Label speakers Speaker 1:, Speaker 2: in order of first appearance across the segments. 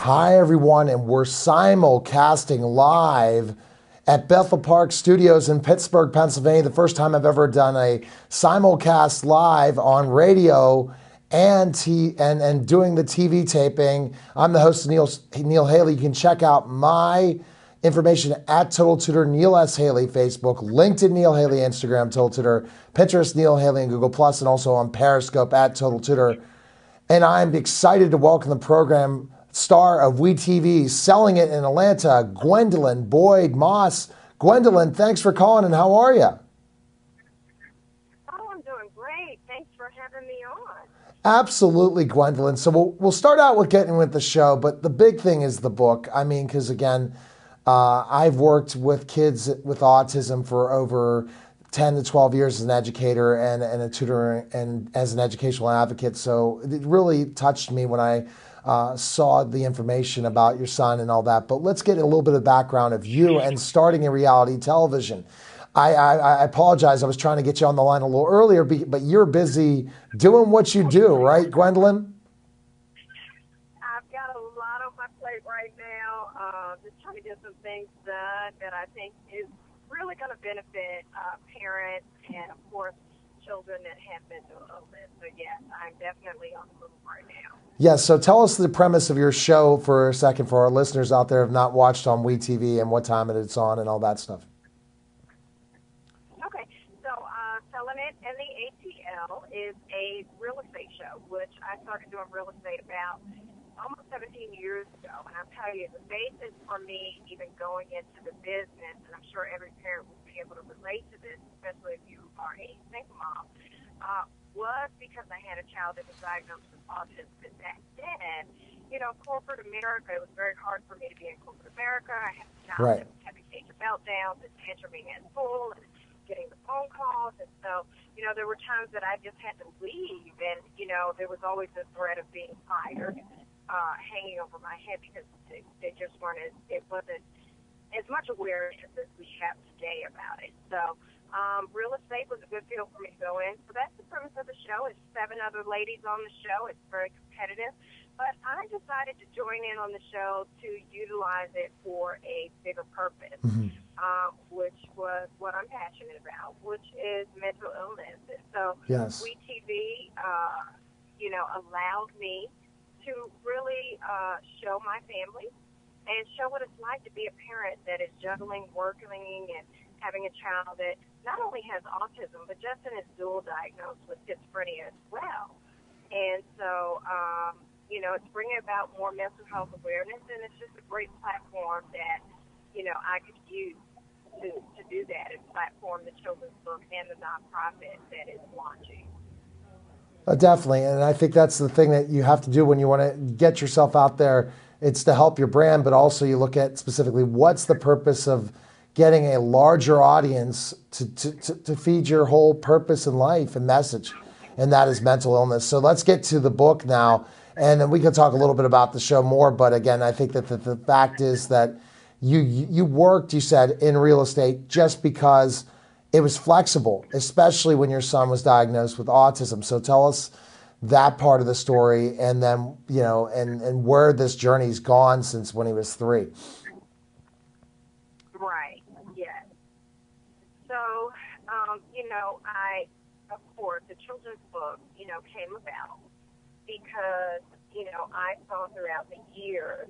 Speaker 1: Hi, everyone, and we're simulcasting live at Bethel Park Studios in Pittsburgh, Pennsylvania. The first time I've ever done a simulcast live on radio and doing the TV taping. I'm the host, Neil Haley. You can check out my information at Total Tutor, Neil S. Haley, Facebook, LinkedIn, Neil Haley, Instagram, Total Tutor, Pinterest, Neil Haley, and Google+, and also on Periscope at Total Tutor. And I'm excited to welcome the program star of WeTV, selling it in Atlanta, Gwendolyn Boyd Moss. Gwendolyn, thanks for calling, and how are you?
Speaker 2: Oh, I'm doing great. Thanks for having me on.
Speaker 1: Absolutely, Gwendolyn. So we'll start out with getting with the show, but the big thing is the book. I mean, because again, I've worked with kids with autism for over 10 to 12 years as an educator and a tutor and as an educational advocate. So it really touched me when I saw the information about your son and all that. But let's get a little bit of background of you and starting in reality television. I apologize. I was trying to get you on the line a little earlier, but you're busy doing what you do, right, Gwendolyn?
Speaker 2: I've got a lot on my plate right now. Just trying to get some things done that I think is really going to benefit parents and, of course, children that have mental illness. So, yes, I'm definitely on the move right now.
Speaker 1: Yes, so tell us the premise of your show for a second for our listeners out there who have not watched on WeTV and what time it's on and all that stuff.
Speaker 2: Okay, so Selling It and the ATL is a real estate show, which I started doing real estate about almost 17 years ago. And I'll tell you, the basis for me even going into the business, and I'm sure every parent will be able to relate to this, especially if you are a single mom, was because I had a child that was diagnosed with autism. And back then, you know, corporate America, it was very hard for me to be in corporate America. I had a child that was having major meltdowns and tantruming at school and getting the phone calls. And so, you know, there were times that I just had to leave. And, you know, there was always the threat of being fired hanging over my head because they just weren't it wasn't as much awareness as we have today about it. So real estate was a good field for me to go in. So that's the premise of the show. It's 7 other ladies on the show. It's very competitive. But I decided to join in on the show to utilize it for a bigger purpose, which was what I'm passionate about, which is mental illness. And so WeTV, you know, allowed me to really show my family and show what it's like to be a parent that is juggling, working, and having a child that not only has autism, but Justin is dual diagnosed with schizophrenia as well. And so, you know, it's bringing about more mental health awareness, and it's just a great platform that, you know, I could use to do that and platform the children's book and the nonprofit that is launching.
Speaker 1: Definitely, and I think that's the thing that you have to do when you want to get yourself out there. It's to help your brand, but also you look at specifically what's the purpose of getting a larger audience to feed your whole purpose in life and message, and that is mental illness. So let's get to the book now, and then we can talk a little bit about the show more. But again, I think that the fact is that you worked, you said, in real estate just because it was flexible, especially when your son was diagnosed with autism. So tell us that part of the story, and then, you know, and where this journey's gone since when he was 3.
Speaker 2: Right, yes. So, you know, of course, the children's book, you know, came about because, you know, I saw throughout the years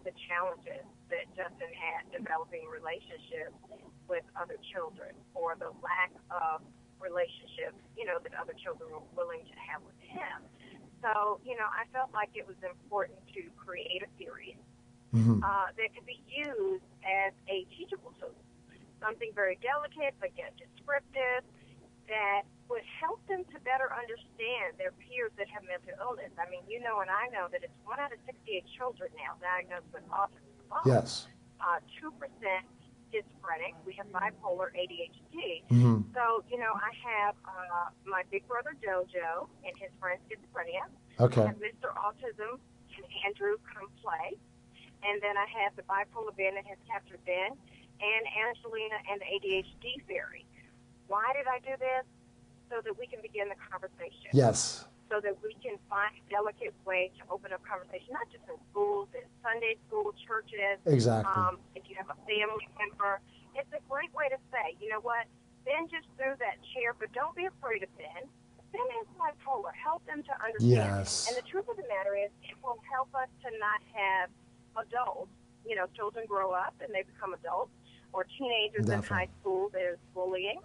Speaker 2: the challenges that Justin had developing relationships with other children, or the lack of relationships, you know, that other children were willing to have with him. So, you know, I felt like it was important to create a series that could be used as a teachable tool, something very delicate but yet descriptive that would help them to better understand their peers that have mental illness. I mean, you know, and I know that it's 1 out of 68 children now diagnosed with autism.
Speaker 1: Yes.
Speaker 2: 2% schizophrenic. We have bipolar, ADHD. So, you know, I have my big brother Jojo and his friend schizophrenia.
Speaker 1: Okay.
Speaker 2: I have Mr. Autism and Andrew come play. And then I have the bipolar Ben and his captor Ben, and Angelina and the ADHD fairy. Why did I do this? So that we can begin the conversation.
Speaker 1: Yes.
Speaker 2: so that we can find a delicate way to open up conversation, not just in schools, in Sunday school, churches.
Speaker 1: Exactly.
Speaker 2: If you have a family member, it's a great way to say, you know what, Ben just threw that chair, but don't be afraid of Ben. Ben is bipolar. Help them to understand. And
Speaker 1: Yes.
Speaker 2: the truth of the matter is, it will help us to not have adults, children grow up and they become adults, or teenagers in high
Speaker 1: Definitely.
Speaker 2: school, there's bullying,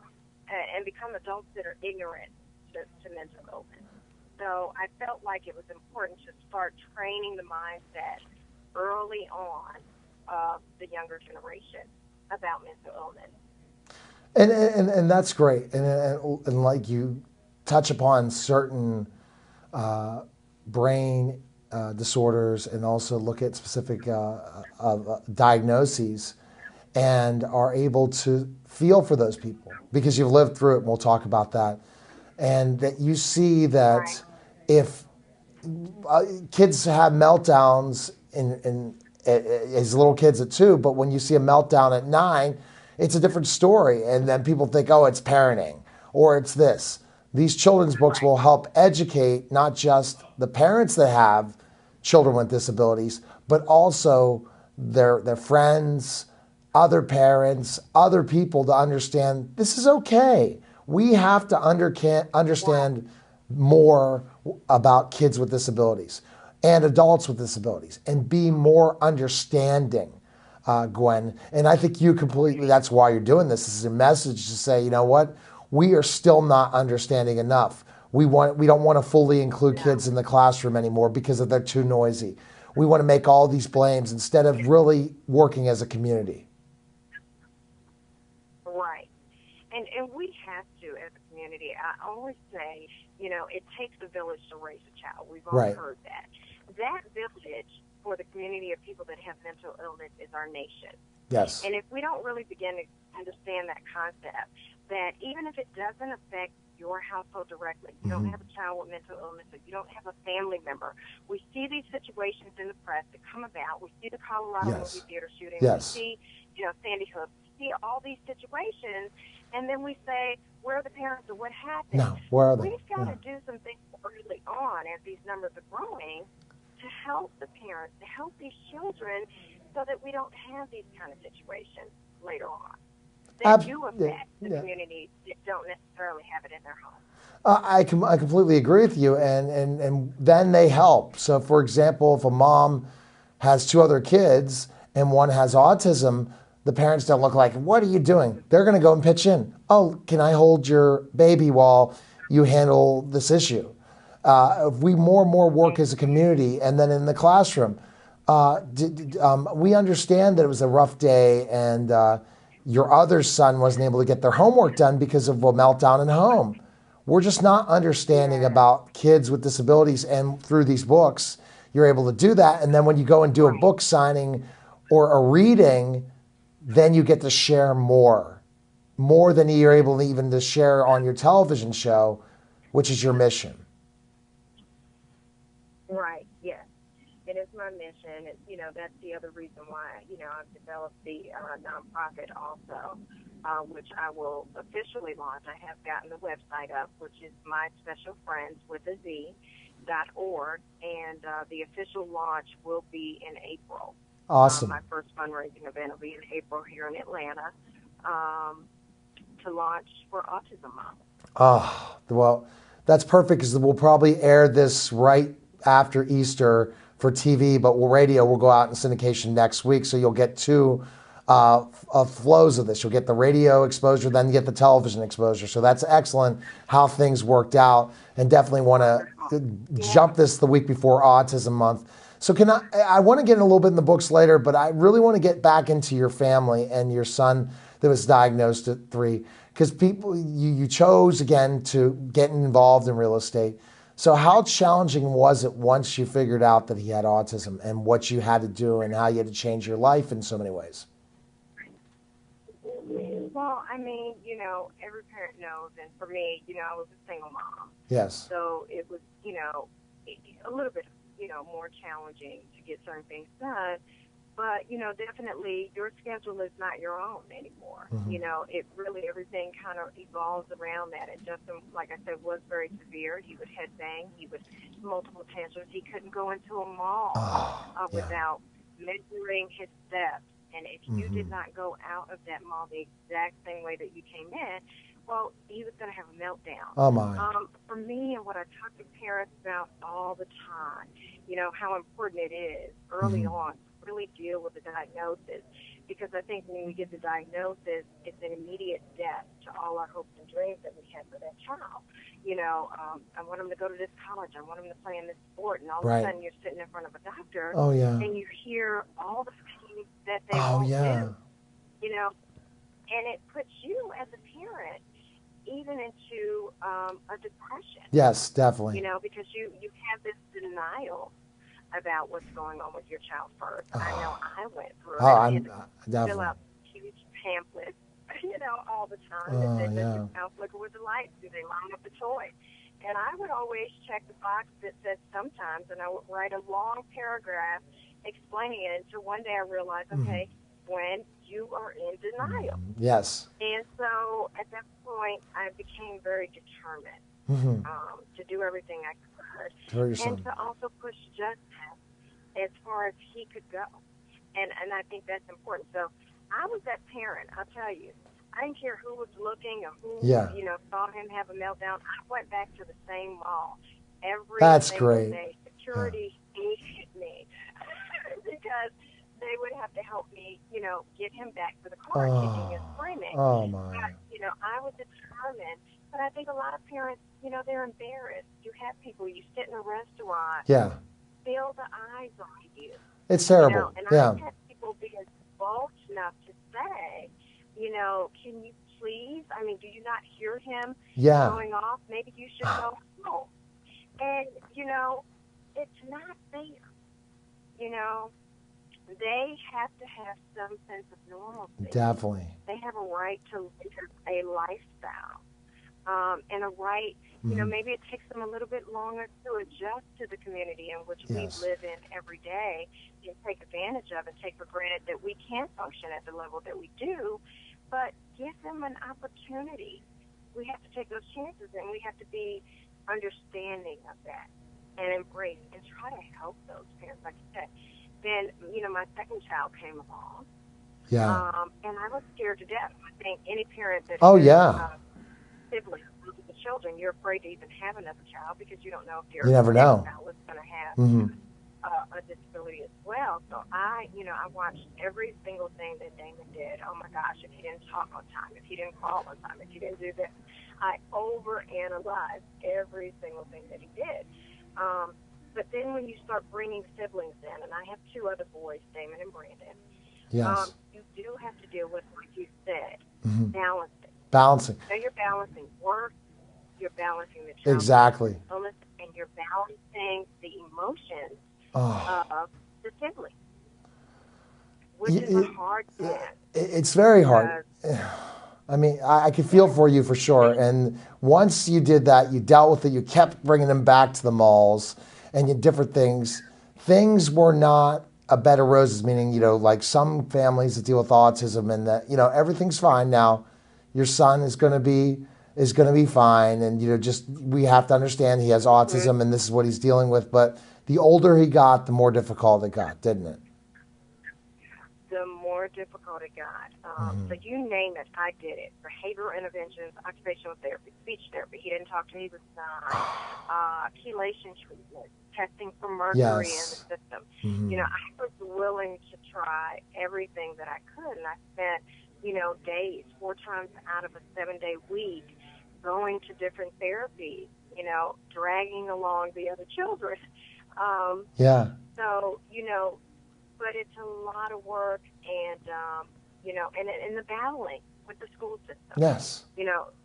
Speaker 2: and become adults that are ignorant to mental illness. So I felt like it was important to start training the mindset early on of the younger generation about mental illness.
Speaker 1: And that's great. And like you touch upon certain brain disorders and also look at specific diagnoses and are able to feel for those people because you've lived through it, and we'll talk about that. And that you see that
Speaker 2: Right.
Speaker 1: if kids have meltdowns as little kids at 2, but when you see a meltdown at 9, it's a different story. And then people think, oh, it's parenting or it's this. These children's books will help educate not just the parents that have children with disabilities, but also their friends, other parents, other people to understand this is okay. We have to understand more about kids with disabilities and adults with disabilities and be more understanding, Gwen. And I think you completely, that's why you're doing this. This is a message to say, you know what? We are still not understanding enough. We don't want to fully include
Speaker 2: No.
Speaker 1: kids in the classroom anymore because they're too noisy. We want to make all these blames instead of really working as a community.
Speaker 2: Right. And we have to, as a community. I always say, it takes a village to raise a child. We've all
Speaker 1: Right.
Speaker 2: heard that. That village for the community of people that have mental illness is our nation.
Speaker 1: Yes.
Speaker 2: And if we don't really begin to understand that concept, that even if it doesn't affect your household directly, you don't have a child with mental illness, or you don't have a family member, we see these situations in the press that come about. We see the Colorado
Speaker 1: Yes.
Speaker 2: movie theater shooting.
Speaker 1: Yes.
Speaker 2: We see, Sandy Hook. We see all these situations, and then we say, where are the parents, or what happened?
Speaker 1: No, where are they?
Speaker 2: We've got
Speaker 1: Yeah.
Speaker 2: to do some things early on as these numbers are growing to help the parents, to help these children, so that we don't have these kind of situations later on that do affect the communities that don't necessarily have it in their home.
Speaker 1: I completely agree with you, and then they help. So, for example, if a mom has 2 other kids and one has autism, the parents don't look like, what are you doing? They're going to go and pitch in. Oh, can I hold your baby while you handle this issue? If we more and more work as a community, and then in the classroom, we understand that it was a rough day and your other son wasn't able to get their homework done because of a meltdown at home. We're just not understanding about kids with disabilities, and through these books, you're able to do that. And then when you go and do a book signing or a reading, then you get to share more than you're able even to share on your television show, which is your mission.
Speaker 2: Right, yes. It is my mission. That's the other reason why, I've developed the nonprofit also, which I will officially launch. I have gotten the website up, which is myspecialfriends.org, and the official launch will be in April.
Speaker 1: Awesome.
Speaker 2: My first fundraising event will be in April here in Atlanta to launch for Autism Month.
Speaker 1: Oh, well, that's perfect because we'll probably air this right after Easter for TV, but radio will go out in syndication next week. So you'll get 2 flows of this. You'll get the radio exposure, then you get the television exposure. So that's excellent how things worked out, and definitely want to jump this the week before Autism Month. So I want to get in a little bit in the books later, but I really want to get back into your family and your son that was diagnosed at 3, because you chose again to get involved in real estate. So how challenging was it once you figured out that he had autism, and what you had to do and how you had to change your life in so many ways?
Speaker 2: Well, every parent knows, and for me, I was a single mom.
Speaker 1: Yes.
Speaker 2: So it was, a little bit, more challenging to get certain things done. But, definitely your schedule is not your own anymore. It really, everything kind of evolves around that. And Justin, like I said, was very severe. He would headbang. He would multiple tantrums. He couldn't go into a mall
Speaker 1: Yeah.
Speaker 2: without measuring his steps. And if you did not go out of that mall the exact same way that you came in, well, he was going to have a meltdown.
Speaker 1: Oh, my.
Speaker 2: For me, and what I talk to parents about all the time, how important it is early on to really deal with the diagnosis. Because I think when we get the diagnosis, it's an immediate death to all our hopes and dreams that we had for that child. I want him to go to this college. I want him to play in this sport. And all of a sudden you're sitting in front of a doctor
Speaker 1: Oh, yeah.
Speaker 2: and you hear all the things that they
Speaker 1: Oh,
Speaker 2: won't
Speaker 1: yeah.
Speaker 2: do. And it puts you as a parent even into a depression.
Speaker 1: Yes, definitely.
Speaker 2: Because you have this denial about what's going on with your child first. I know I went through it. I had to fill
Speaker 1: Definitely.
Speaker 2: out huge pamphlets, all the time.
Speaker 1: Oh,
Speaker 2: That said,
Speaker 1: yeah.
Speaker 2: does your child flicker with the lights? Do they line up the toy? And I would always check the box that said sometimes, and I would write a long paragraph explaining it until one day I realized, okay, when you are in denial.
Speaker 1: Yes.
Speaker 2: And so at that point, I became very determined to do everything I could.
Speaker 1: For your son.
Speaker 2: And to also push Justin as far as he could go. And I think that's important. So I was that parent, I'll tell you. I didn't care who was looking or who, saw him have a meltdown. I went back to the same mall every
Speaker 1: That's
Speaker 2: single
Speaker 1: great.
Speaker 2: day. Security hated me because they would have to help me, get him back to the car, kicking and screaming.
Speaker 1: Oh, my.
Speaker 2: But, I was determined. But I think a lot of parents, they're embarrassed. You have people, you sit in a restaurant,
Speaker 1: Yeah.
Speaker 2: feel the eyes on you.
Speaker 1: It's terrible.
Speaker 2: And
Speaker 1: Yeah.
Speaker 2: I've had people be bold enough to say, can you please, do you not hear him
Speaker 1: Yeah.
Speaker 2: going off? Maybe you should go home. And, it's not fair. They have to have some sense of normalcy.
Speaker 1: Definitely.
Speaker 2: They have a right to live a lifestyle. And a right, maybe it takes them a little bit longer to adjust to the community in which
Speaker 1: Yes.
Speaker 2: we live in every day and take advantage of and take for granted that we can function at the level that we do, but give them an opportunity. We have to take those chances, and we have to be understanding of that and embrace and try to help those parents, like you said. Then, my second child came along,
Speaker 1: Yeah.
Speaker 2: and I was scared to death. I think any parent that
Speaker 1: Oh,
Speaker 2: has,
Speaker 1: yeah.
Speaker 2: siblings, multiple children, you're afraid to even have another child because you don't know if your
Speaker 1: You never know.
Speaker 2: next child is going to have
Speaker 1: Mhm.
Speaker 2: a disability as well. So I watched every single thing that Damon did. Oh my gosh, if he didn't talk on time, if he didn't call on time, if he didn't do this, I overanalyzed every single thing that he did. But then when you start bringing siblings in, and I have two other boys, Damon and Brandon,
Speaker 1: Yes.
Speaker 2: you do have to deal with, like you said,
Speaker 1: Mhm.
Speaker 2: balancing.
Speaker 1: Balancing.
Speaker 2: So you're balancing work, you're balancing the child
Speaker 1: Exactly.
Speaker 2: illness, and you're balancing the emotions
Speaker 1: Oh.
Speaker 2: of the sibling, which
Speaker 1: Y-
Speaker 2: is a
Speaker 1: it-
Speaker 2: hard task.
Speaker 1: It's very hard. I mean, I can feel for you for sure. And once you did that, you dealt with it. You kept bringing them back to the malls and you different things. Things were not a bed of roses, meaning, like some families that deal with autism and that, everything's fine now. Your son is going to be fine. And, we have to understand he has autism and this is what he's dealing with. But the older he got, the more difficult it got, didn't it?
Speaker 2: The more difficult it got. So you name it, I did it. Behavioral interventions, occupational therapy, speech therapy. He didn't talk to me, he was 9. Chelation treatment, testing for mercury in the
Speaker 1: Yes.
Speaker 2: system.
Speaker 1: Mhm.
Speaker 2: I was willing to try everything that I could, and I spent, days, 4 times out of a 7-day week, going to different therapies, dragging along the other children.
Speaker 1: Yeah.
Speaker 2: So, but it's a lot of work and, and the battling with the school system.
Speaker 1: Yes.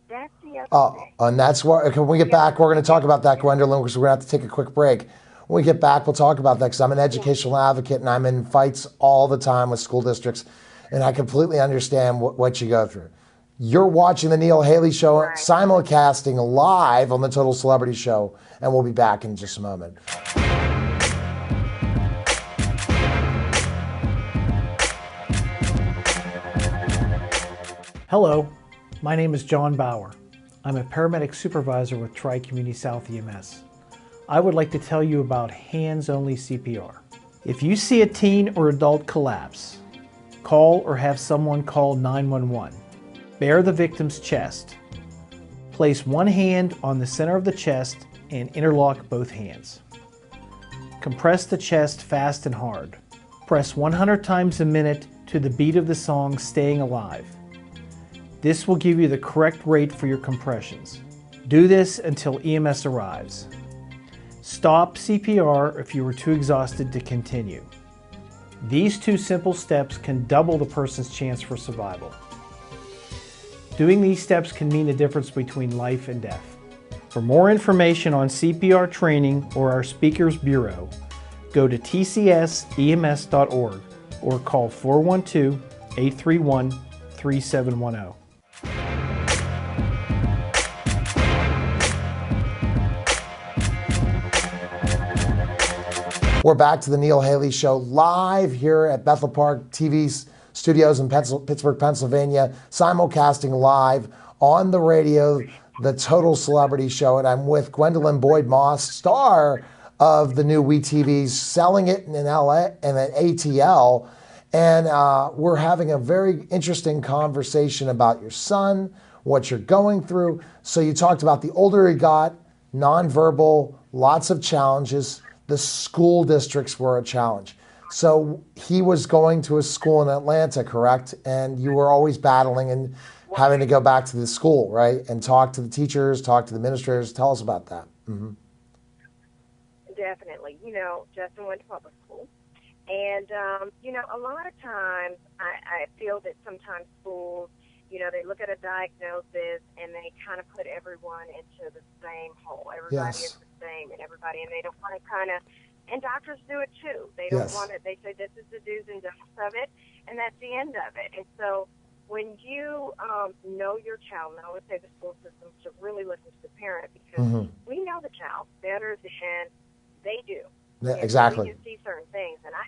Speaker 2: That's the other
Speaker 1: Oh,
Speaker 2: thing.
Speaker 1: and that's where, when we get back, we're going to talk about that, Gwendolyn, because we're going to have to take a quick break. When we get back, we'll talk about that because I'm an educational advocate and I'm in fights all the time with school districts, and I completely understand what you go through. You're watching the Neil Haley Show,
Speaker 2: Right.
Speaker 1: simulcasting live on the Total Celebrity Show, and we'll be back in just a moment.
Speaker 3: Hello, my name is John Bauer. I'm a paramedic supervisor with Tri-Community South EMS. I would like to tell you about hands-only CPR. If you see a teen or adult collapse, call or have someone call 911. Bare the victim's chest. Place one hand on the center of the chest and interlock both hands. Compress the chest fast and hard. Press 100 times a minute to the beat of the song Staying Alive. This will give you the correct rate for your compressions. Do this until EMS arrives. Stop CPR if you are too exhausted to continue. These two simple steps can double the person's chance for survival. Doing these steps can mean the difference between life and death. For more information on CPR training or our Speakers Bureau, go to tcsems.org or call 412-831-3710.
Speaker 1: We're back to the Neil Haley Show live here at Bethel Park TV's studios in Pittsburgh, Pennsylvania, simulcasting live on the radio, the Total Celebrity Show. And I'm with Gwendolyn Boyd Moss, star of the new WeTV's Selling It in LA and at ATL. And we're having a very interesting conversation about your son, what you're going through. So you talked about the older he got, nonverbal, lots of challenges. The school districts were a challenge. So he was going to a school in Atlanta, correct? And you were always battling and having to go back to the school, right? And talk to the teachers, talk to the administrators. Tell us about that. Mm-hmm.
Speaker 2: Definitely. You know, Justin went to public school. And, you know, a lot of times I feel that sometimes schools, you know, they look at a diagnosis and they kind of put everyone into the same hole. Everybody is the same and everybody, and they don't want to kind of, and doctors do it too. They don't want it. They say this is the do's and don'ts of it, and that's the end of it. And so when you know your child, and I would say the school system should really listen to the parent because we know the child better than they do.
Speaker 1: Yeah, exactly.
Speaker 2: We can see certain things, and I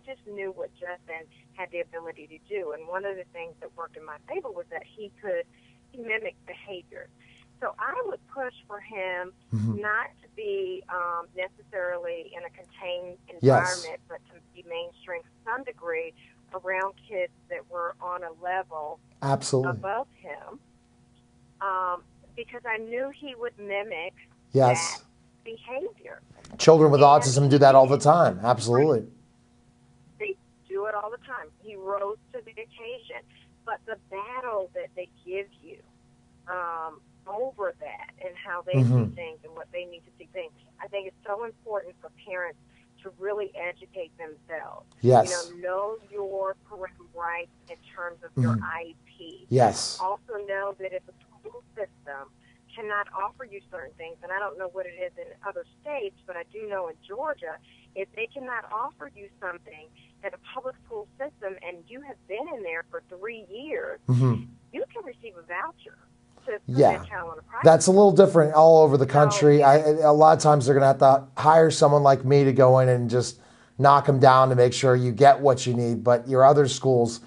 Speaker 2: just knew what Justin had the ability to do. And one of the things that worked in my favor was that he mimic behavior. So I would push for him not to be necessarily in a contained environment, but to be mainstream to some degree around kids that were on a level above him, because I knew he would mimic that behavior.
Speaker 1: Children with autism do that all the time. Absolutely.
Speaker 2: They do it all the time. He rose to the occasion. But the battle that they give you over that and how they see things and what they need to see things, I think it's so important for parents to really educate themselves.
Speaker 1: Yes.
Speaker 2: You know your parental rights in terms of your IEP.
Speaker 1: Yes.
Speaker 2: Also know that if the school system cannot offer you certain things, and I don't know what it is in other states, but I do know in Georgia, if they cannot offer you something that a public school system, and you have been in there for 3 years, you can receive a voucher to put that child on a private
Speaker 1: That's a little different all over the country. A lot of times they're going to have to hire someone like me to go in and just knock them down to make sure you get what you need. But your other schools,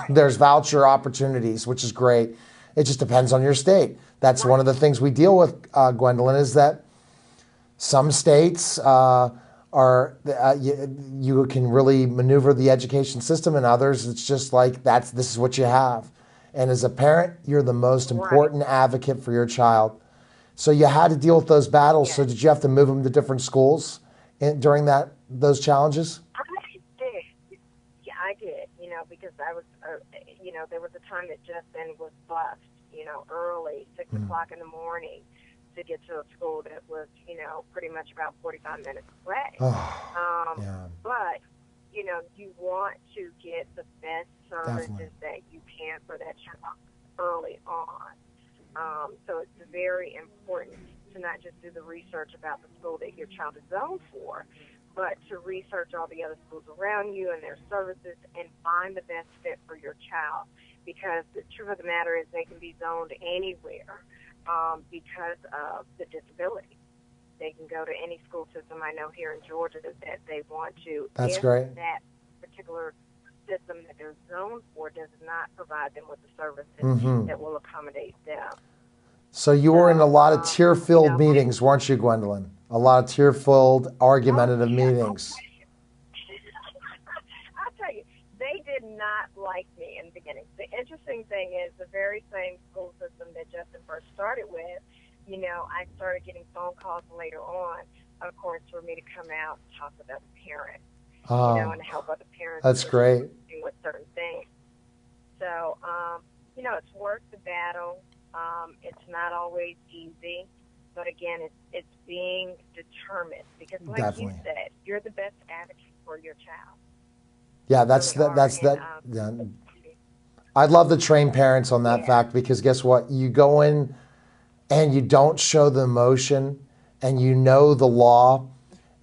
Speaker 1: there's voucher opportunities, which is great. It just depends on your state. That's one of the things we deal with, Gwendolyn, is that some states you can really maneuver the education system, and others it's just like this is what you have. And as a parent, you're the most important advocate for your child. So you had to deal with those battles. So did you have to move them to different schools during those challenges?
Speaker 2: I did. Yeah, I did. You know, because I was, you know, there was a time that Justin was bused, you know, early, 6 o'clock in the morning, to get to a school that was, you know, pretty much about 45 minutes away. But, you know, you want to get the best services that you can for that child early on. So it's very important to not just do the research about the school that your child is zoned for, but to research all the other schools around you and their services and find the best fit for your child. Because the truth of the matter is they can be zoned anywhere because of the disability. They can go to any school system. I know here in Georgia that they want to.
Speaker 1: That's great.
Speaker 2: That particular system that they're zoned for does not provide them with the services that will accommodate them.
Speaker 1: So you were in a lot of tear-filled
Speaker 2: you know,
Speaker 1: meetings, weren't you, Gwendolyn? A lot of tear-filled, argumentative
Speaker 2: yeah.
Speaker 1: meetings.
Speaker 2: I'll tell you, they did not like me in the beginning. The interesting thing is the very same school system that Justin first started with, you know, I started getting phone calls later on, of course, for me to come out and talk with other parents, you know, and help other parents
Speaker 1: That's great.
Speaker 2: with certain things. So, you know, it's worth the battle. It's not always easy, but again, it's being determined because, like
Speaker 1: Definitely.
Speaker 2: you said, you're the best advocate for your child.
Speaker 1: Yeah, that's
Speaker 2: Really
Speaker 1: that. That's
Speaker 2: are.
Speaker 1: that.
Speaker 2: And,
Speaker 1: Yeah. I'd love to train parents on that fact because guess what? You go in and you don't show the emotion and you know the law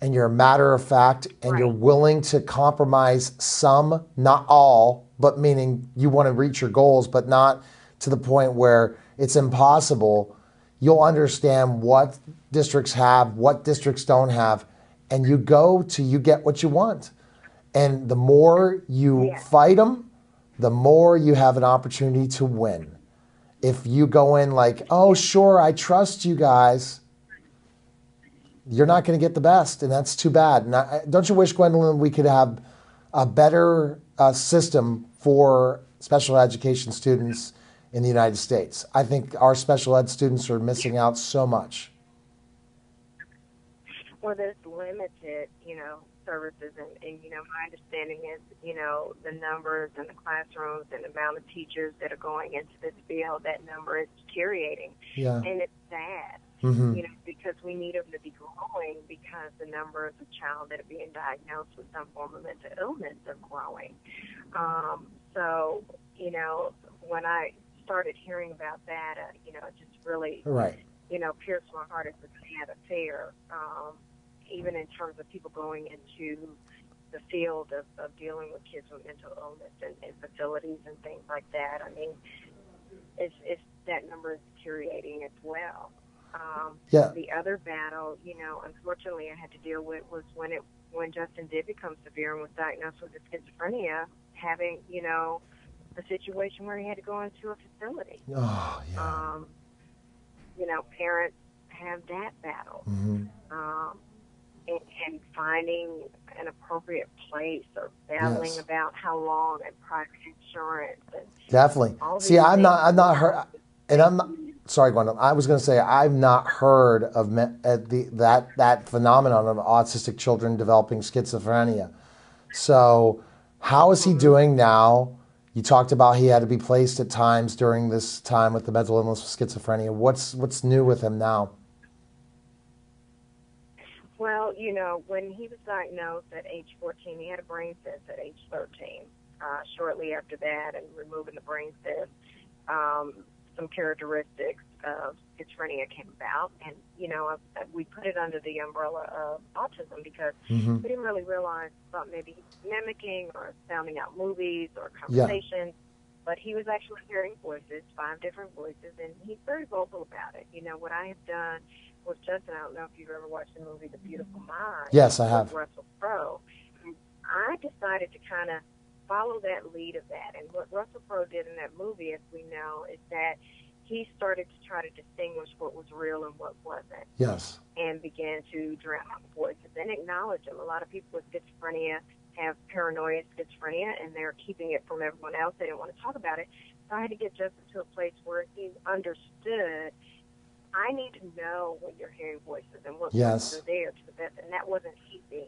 Speaker 1: and you're a matter of fact and you're
Speaker 2: Right.
Speaker 1: willing to compromise some, not all, but meaning you want to reach your goals, but not to the point where it's impossible. You'll understand what districts have, what districts don't have, and you go till you get what you want. And the more you fight them, the more you have an opportunity to win. If you go in like, oh, sure, I trust you guys, you're not going to get the best, and that's too bad. And don't you wish, Gwendolyn, we could have a better system for special education students in the United States? I think our special ed students are missing out so much.
Speaker 2: Well, there's limited, you know, services, and you know, my understanding is, you know, the numbers in the classrooms and the amount of teachers that are going into this field, that number is deteriorating, and it's sad, you know, because we need them to be growing because the numbers of child that are being diagnosed with some form of mental illness are growing. So, you know, when I started hearing about that, you know, it just really, you know, pierced my heart as a sad affair. Even in terms of people going into the field of dealing with kids with mental illness and facilities and things like that. I mean, it's that number is deteriorating as well. The other battle, you know, unfortunately I had to deal with was when Justin did become severe and was diagnosed with schizophrenia, having, you know, a situation where he had to go into a facility.
Speaker 1: Oh, yeah.
Speaker 2: You know, parents have that battle. And finding an appropriate place or battling about how long and private insurance. And
Speaker 1: definitely. See, I've not heard, and I'm not, sorry, Gwendolyn, I was going to say, I've not heard of that phenomenon of autistic children developing schizophrenia. So how is he doing now? You talked about he had to be placed at times during this time with the mental illness of schizophrenia. What's new with him now?
Speaker 2: Well, you know, when he was diagnosed at age 14, he had a brain cyst at age 13. Shortly after that, and removing the brain cyst, some characteristics of schizophrenia came about. And, you know, we put it under the umbrella of autism because we didn't really realize about maybe mimicking or sounding out movies or conversations. But he was actually hearing voices, 5 different voices, and he's very vocal about it. You know, what I have done with Justin, I don't know if you've ever watched the movie The Beautiful Mind.
Speaker 1: Yes, I have.
Speaker 2: With Russell Crowe. I decided to kind of follow that lead of that. And what Russell Crowe did in that movie, as we know, is that he started to try to distinguish what was real and what wasn't.
Speaker 1: Yes.
Speaker 2: And began to drown out voices and acknowledge them. A lot of people with schizophrenia have paranoia schizophrenia, and they're keeping it from everyone else. They didn't want to talk about it. So I had to get Justin to a place where he understood, I need to know when you're hearing voices and what voices are there to the best. And that wasn't easy.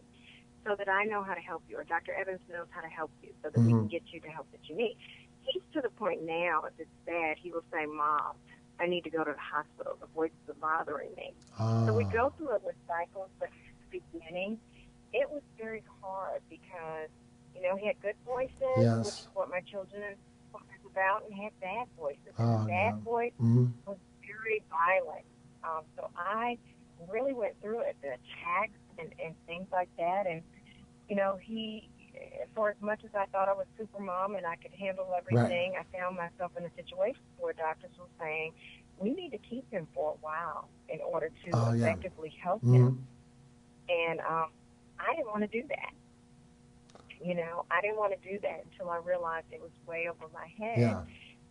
Speaker 2: So that I know how to help you, or Dr. Evans knows how to help you, so that we can get you the help that you need. He's to the point now, if it's bad, he will say, Mom, I need to go to the hospital. The voices are bothering me. So we go through it with cycles, but at the beginning, it was very hard because, you know, he had good voices, which is what my children are about, and he had bad voices. And the bad voice was very violent. So I really went through it, the attacks and things like that. And, you know, he, for as much as I thought I was super mom and I could handle everything, I found myself in a situation where doctors were saying, we need to keep him for a while in order to effectively help him. And I didn't want to do that. You know, I didn't want to do that until I realized it was way over my head.
Speaker 1: Yeah.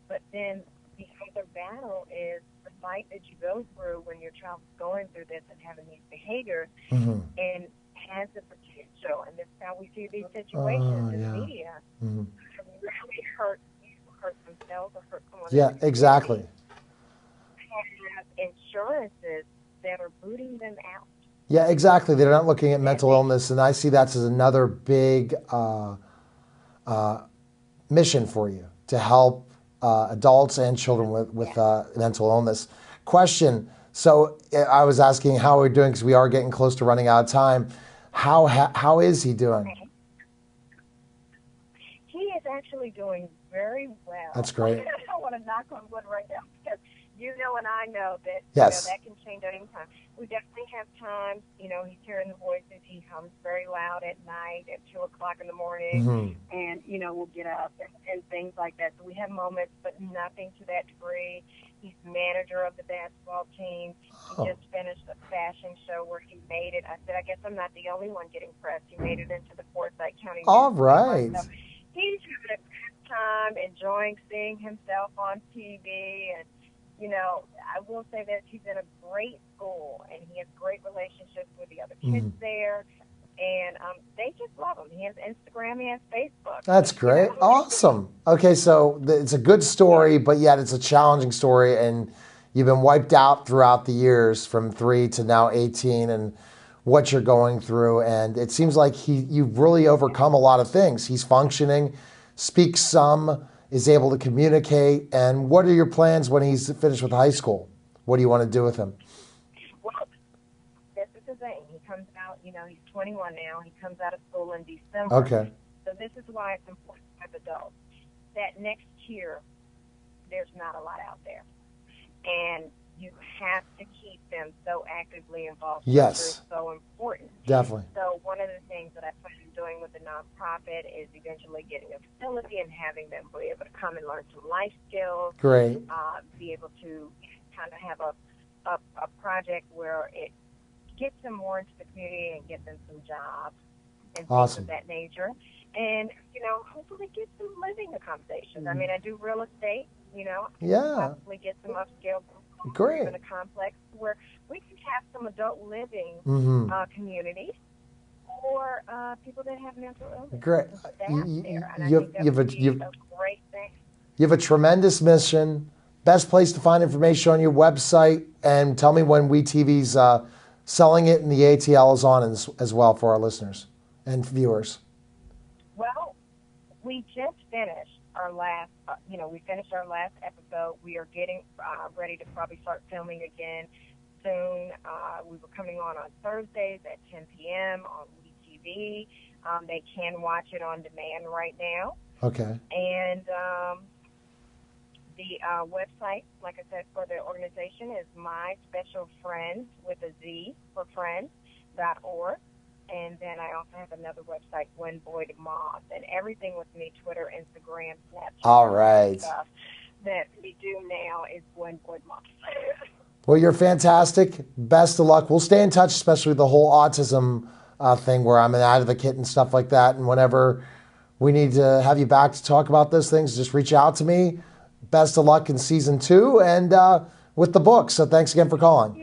Speaker 2: But then the other battle is the fight that you go through when your child's going through this and having these behaviors
Speaker 1: Mm-hmm.
Speaker 2: and has the potential, and this is how we see these situations in
Speaker 1: yeah.
Speaker 2: media,
Speaker 1: Mm-hmm.
Speaker 2: to really hurt you, hurt themselves, or hurt someone
Speaker 1: Yeah,
Speaker 2: else.
Speaker 1: exactly.
Speaker 2: Have insurances that are booting them out.
Speaker 1: Yeah, exactly. They're not looking at mental illness, and I see that as another big mission for you to help adults and children with mental illness. Question. So I was asking how we're doing because we are getting close to running out of time. How is he doing?
Speaker 2: He is actually doing very well.
Speaker 1: That's great.
Speaker 2: I want to knock on wood right now because you know and I know that
Speaker 1: Yes.
Speaker 2: that can change at any time. We definitely have times, you know, he's hearing the voices. He comes very loud at night at 2 o'clock in the morning,
Speaker 1: Mm-hmm.
Speaker 2: and, you know, we'll get up and things like that. So we have moments, but nothing to that degree. He's manager of the basketball team. He just finished a fashion show where he made it. I said, I guess I'm not the only one getting pressed. He made it into the Forsyth County.
Speaker 1: All
Speaker 2: newspaper.
Speaker 1: right.
Speaker 2: So he's having a good time, enjoying seeing himself on TV. And, you know, I will say that he's in a great school, and he has great relationships with the other kids there. And they just love him. He has Instagram, he has Facebook.
Speaker 1: That's great. Awesome. Okay, so it's a good story, but yet it's a challenging story, and you've been wiped out throughout the years from 3 to now 18 and what you're going through. And it seems like you've really overcome a lot of things. He's functioning, speaks some, is able to communicate. And what are your plans when he's finished with high school? What do you want to do with him?
Speaker 2: Well, this is the thing. He comes out, you know, he's 21 now. He comes out of school in December.
Speaker 1: Okay.
Speaker 2: So this is why it's important as adults. That next year, there's not a lot out there. And you have to keep them so actively involved.
Speaker 1: Yes.
Speaker 2: It's so important.
Speaker 1: Definitely.
Speaker 2: So one of the things that I plan on doing with the nonprofit is eventually getting a facility and having them be able to come and learn some life skills.
Speaker 1: Great.
Speaker 2: Be able to kind of have a project where it gets them more into the community and get them some jobs and
Speaker 1: Awesome.
Speaker 2: things of that nature. And, you know, hopefully get some living accommodations. I mean, I do real estate, you know.
Speaker 1: Yeah.
Speaker 2: Possibly get some upscale
Speaker 1: Great.
Speaker 2: in a complex where we can have some adult living
Speaker 1: Mm-hmm.
Speaker 2: communities or people that have mental illness.
Speaker 1: Great.
Speaker 2: Staff there. And I
Speaker 1: You
Speaker 2: think that
Speaker 1: have
Speaker 2: would be
Speaker 1: a
Speaker 2: great thing.
Speaker 1: You have a tremendous mission. Best place to find information on your website, and tell me when WeTV's selling it and the ATL is on as well for our listeners and viewers.
Speaker 2: Well, we just finished our last, we finished our last episode. We are getting ready to probably start filming again soon. We were coming on Thursdays at 10 p.m. on WeTV. They can watch it on demand right now.
Speaker 1: Okay.
Speaker 2: And the website, like I said, for the organization is My Special Friends with a Z for friends.org. And then I also have another website, Gwen Boyd Moss, and everything with me, Twitter, Instagram, Snapchat.
Speaker 1: All right.
Speaker 2: Stuff that we do now is Gwen Boyd Moss.
Speaker 1: Well, you're fantastic. Best of luck. We'll stay in touch, especially with the whole autism thing where I'm an advocate and stuff like that. And whenever we need to have you back to talk about those things, just reach out to me. Best of luck in season 2 and with the book. So thanks again for calling.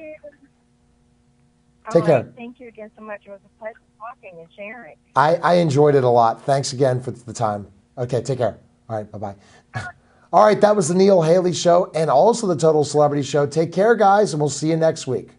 Speaker 1: Take care.
Speaker 2: Thank you again so much. It was a pleasure talking and sharing.
Speaker 1: I enjoyed it a lot. Thanks again for the time. Okay, take care. All right, bye-bye. All right, that was the Neil Haley Show and also the Total Celebrity Show. Take care, guys, and we'll see you next week.